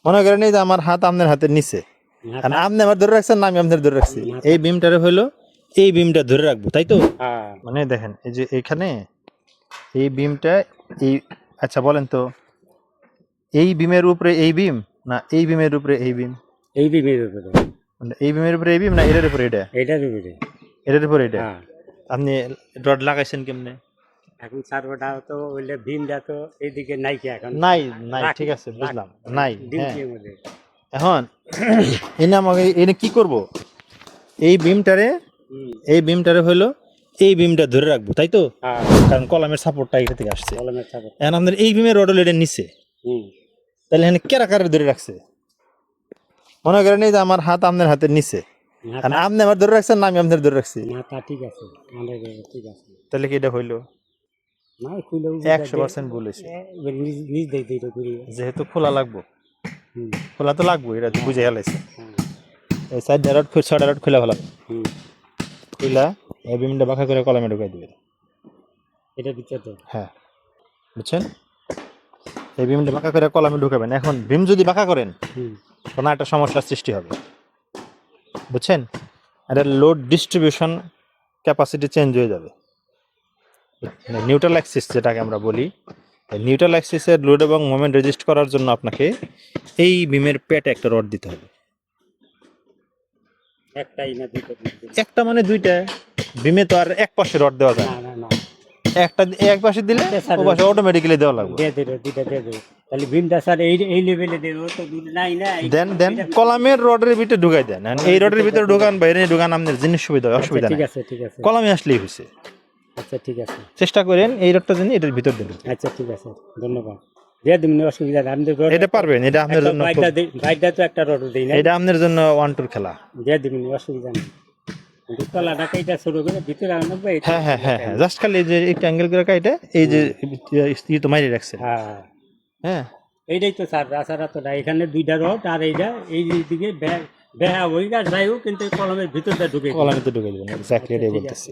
মনে করেন এই যে আমার হাত আপনার হাতের নিচে, আর আপনি আমার ধরে রাখছেন না আমি আপনার ধরে রাখছি, এই বিমটারে হইলো এই বিমটা ধরে রাখবো, তাই তো? মানে দেখেন এই যে এখানে এই বিমটা এই, আচ্ছা বলেন তো এই বিমের উপরে এই বিম না এই বিমের উপরে এই বিম? এই বিমের উপরে। মানে এই বিমের উপরে এই বিম না এটার উপরে এটা? এটার উপরে। এটার উপরে এটা। আপনি রড লাগাইছেন কেমনে? এখন সার্ভোটা তো ওইলে বিমটা তো এইদিকে নাই কি এখন? নাই নাই, ঠিক আছে বুঝলাম, নাই। হ্যাঁ ডিউটির মধ্যে। এখন এনে আমাকে এনে কি করব, এই বিমটারে হইলো এই বিমটা ধরে রাখবো, তাই তো? কারণ কলামের সাপোর্টটা এটা থেকে আসছে। কলমের সাপোর্ট। এখন আপনার এই বিমের রড হলো এটার নিচে, তাহলে এখানে কেরা কারে ধরে রাখছে? মনে করেন এই যে আমার হাত আপনার হাতের নিচে, আর আপনি আমার ধরে রাখছেন না আমি আপনার ধরে রাখছি? না তা ঠিক আছে, আমাদের ঠিক আছে। তাহলে কি এটা হইলো? না খুলে 100% ভুল হয়েছে। নিজ দেই দেই তো করি। যেহেতু খোলা লাগবো, খোলা তো লাগবো, এটা বুঝে গেলাইছে। এই সাইড রড ছটা রড খুলে ফেলাম, খুলা এই বিমটা বাঁকা করে কলমে ঢুকাই দিবে। এটা ভিতরে। হ্যাঁ বুঝছেন, এই বিমটা বাঁকা করে কলমে ঢুকাবেন। এখন বিম যদি বাঁকা করেন কোনো একটা সমস্যার সৃষ্টি হবে, বুঝছেন? এটা লোড ডিস্ট্রিবিউশন ক্যাপাসিটি চেঞ্জ হয়ে যাবে। নিউট্রাল অ্যাক্সিস যেটাকে আমরা বলি, নিউট্রাল অ্যাক্সিসের লোড এবং মোমেন্ট রেজিস্ট করার জন্য আপনাকে এই বিমের পেটে একটা রড দিতে হবে। একটাই না দুটো? একটা মানে দুইটা, বিমে তো আর এক পাশে রড দেওয়া যায় না না না, একটা এক পাশে দিলে ও পাশে অটোমেটিক্যালি দেওয়া লাগবে। দিয়ে দিল দুইটা দিয়ে দিল। তাহলে বিমটা স্যার এই এই লেভেলে দেব তো দুটো নাই না। দেন কলামের রডের ভিতরে ঢুকাই দেন, এই রডের ভিতরে ঢুকান বাইরে ঢুকান আপনার জিনিস সুবিধা হয়, অসুবিধা ঠিক নেই। আছে ঠিক আছে। কলামে আসলেই হয়েছে। আচ্ছা ঠিক আছে, চেষ্টা করেন এই রডটা যেন এটার ভিতর দেন। আচ্ছা ঠিক আছে, ধন্যবাদ। দিয়ে দিবেন, অসুবিধা নেই। আমাদের এটা পারবেন, এটা আপনার জন্য বাইকটা তো একটা রড দেই না, এটা আপনার জন্য 1-2 খেলা। দিয়ে দিবেন, অসুবিধা নেই। কিন্তু তলাটা কাইটা ছোট করে ভিতরে আনব। হ্যাঁ হ্যাঁ হ্যাঁ হ্যাঁ, জাস্ট খালি এই যে একটা অ্যাঙ্গেল করে কাইটা এই যে ই তো মারি রাখছেন। হ্যাঁ হ্যাঁ এইটাই তো স্যার, রাস্তাটা তো না, এখানে দুইটা রড আর এইটা এই দিকে বেহা ওইটা যাই হোক, কিন্তু কলমের ভিতরটা ঢুকে কলামে তো ঢুকে দেবেন, এক্স্যাক্টলি এটাই ঠিক আছে। বলতেছি।